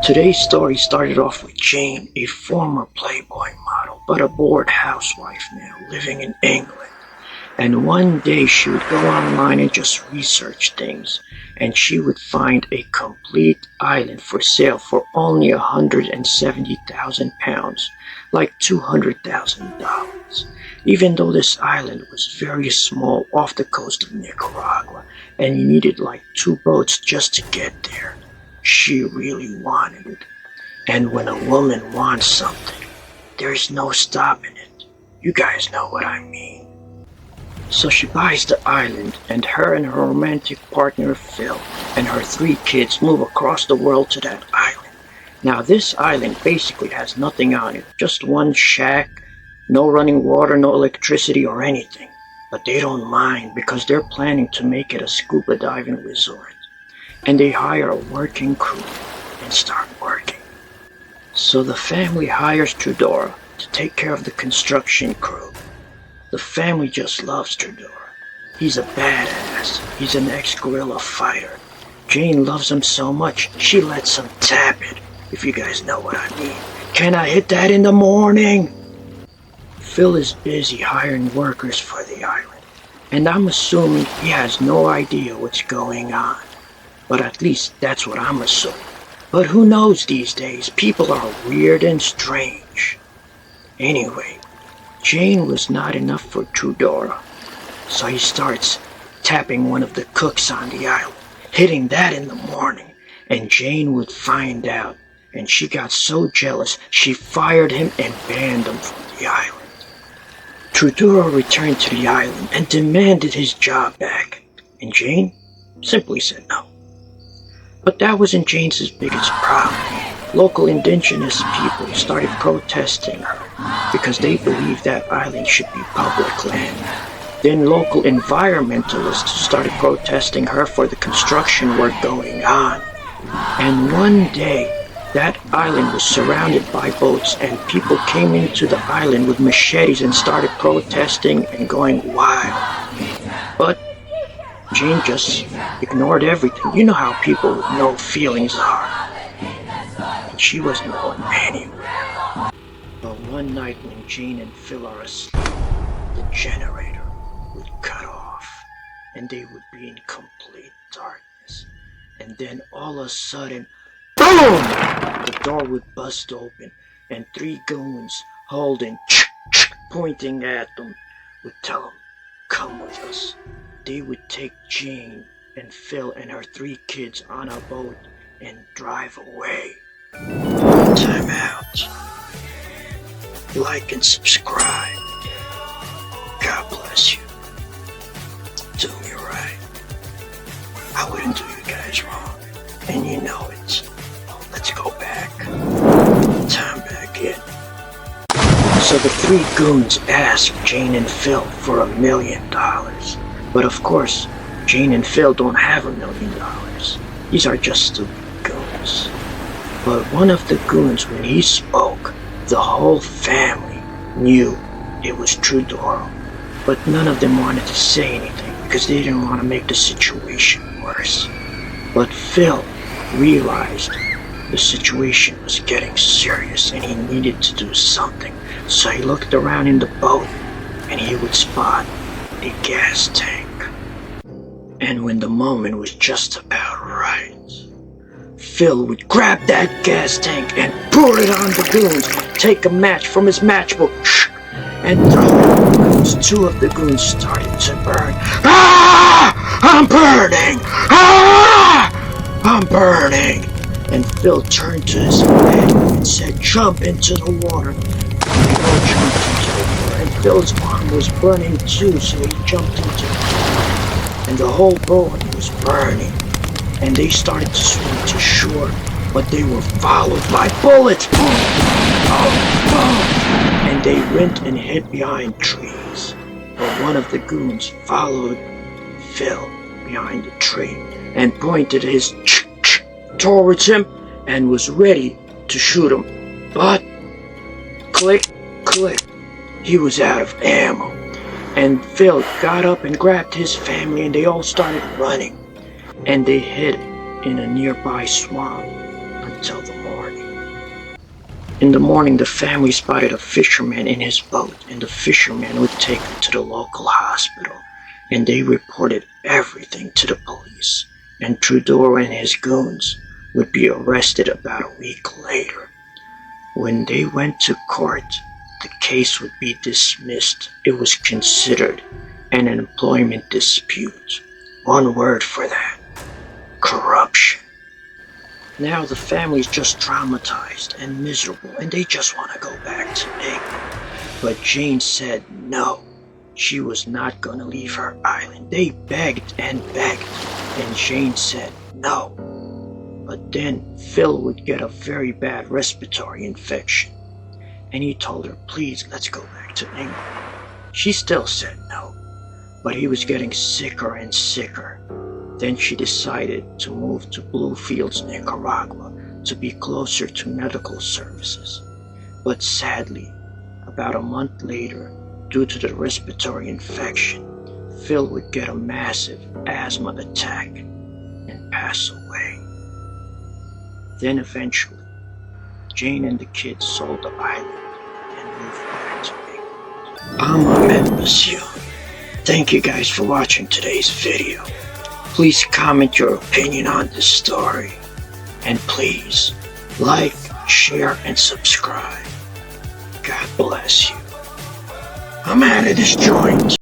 Today's story started off with Jayne, a former Playboy model, but a bored housewife now, living in England. And one day she would go online and just research things, and she would find a complete island for sale for only £170,000, like $200,000. Even though this island was very small off the coast of Nicaragua, and you needed like 2 boats just to get there. She really wanted it. And when a woman wants something, there's no stopping it. You guys know what I mean. So she buys the island, and her romantic partner Phil and her 3 kids move across the world to that island. Now this island basically has nothing on it, just one shack, no running water, no electricity or anything. But they don't mind because they're planning to make it a scuba diving resort. And they hire a working crew and start working. So the family hires Trudora to take care of the construction crew. The family just loves Trudora. He's a badass. He's an ex-guerrilla fighter. Jayne loves him so much, she lets him tap it, if you guys know what I mean. Can I hit that in the morning? Phil is busy hiring workers for the island, and I'm assuming he has no idea what's going on. But at least that's what I'm assuming. But who knows these days? People are weird and strange. Anyway, Jayne was not enough for Trudora, so he starts tapping one of the cooks on the island, hitting that in the morning, and Jayne would find out, and she got so jealous she fired him and banned him from the island. Trudora returned to the island and demanded his job back, and Jayne simply said no. But that wasn't Jayne's biggest problem. Local indigenous people started protesting her because they believed that island should be public land. Then local environmentalists started protesting her for the construction work going on. And one day, that island was surrounded by boats, and people came into the island with machetes and started protesting and going wild. But Jayne just ignored everything. You know how people with no feelings are. And she wasn't going anywhere. But one night when Jayne and Phil are asleep, the generator would cut off, and they would be in complete darkness. And then all of a sudden, boom! The door would bust open, and 3 goons holding, pointing at them, would tell them, "Come with us." They would take Jayne and Phil and her 3 kids on a boat and drive away. Time out. Like and subscribe. God bless you. Do me right. I wouldn't do you guys wrong, and you know it. Let's go back. Time back in. So the 3 goons asked Jayne and Phil for $1 million. But of course, Jayne and Phil don't have $1 million. These are just stupid goons. But one of the goons, when he spoke, the whole family knew it was Trudora. But none of them wanted to say anything because they didn't want to make the situation worse. But Phil realized the situation was getting serious and he needed to do something. So he looked around in the boat and he would spot a gas tank. And when the moment was just about right, Phil would grab that gas tank and pour it on the goons, take a match from his matchbook, and throw it on the goons. 2 of the goons started to burn. Ah! I'm burning! Ah! I'm burning! And Phil turned to his men and said, "Jump into the water." And they all jumped into the water, and Phil's arm was burning too, so he jumped into the water. And the whole boat was burning, and they started to swim to shore, but they were followed by bullets. And they went and hid behind trees. But one of the goons followed Phil behind the tree and pointed his towards him and was ready to shoot him. But click, click, he was out of ammo. And Phil got up and grabbed his family, and they all started running. And they hid in a nearby swamp until the morning. In the morning, the family spotted a fisherman in his boat, and the fisherman would take them to the local hospital, and they reported everything to the police, and Trudeau and his goons would be arrested about a week later. When they went to court, the case would be dismissed. It was considered an employment dispute. One word for that: corruption. Now the family's just traumatized and miserable, and they just want to go back to England. But Jayne said no. She was not going to leave her island. They begged and begged, and Jayne said no. But then Phil would get a very bad respiratory infection, and he told her, please, let's go back to England. She still said no, but he was getting sicker and sicker. Then she decided to move to Bluefields, Nicaragua, to be closer to medical services. But sadly, about a month later, due to the respiratory infection, Phil would get a massive asthma attack and pass away. Then eventually, Jayne and the kids sold the island and moved back to England. I'm Ahmed Bassioun. Thank you guys for watching today's video. Please comment your opinion on this story. And please, like, share, and subscribe. God bless you. I'm out of this joint.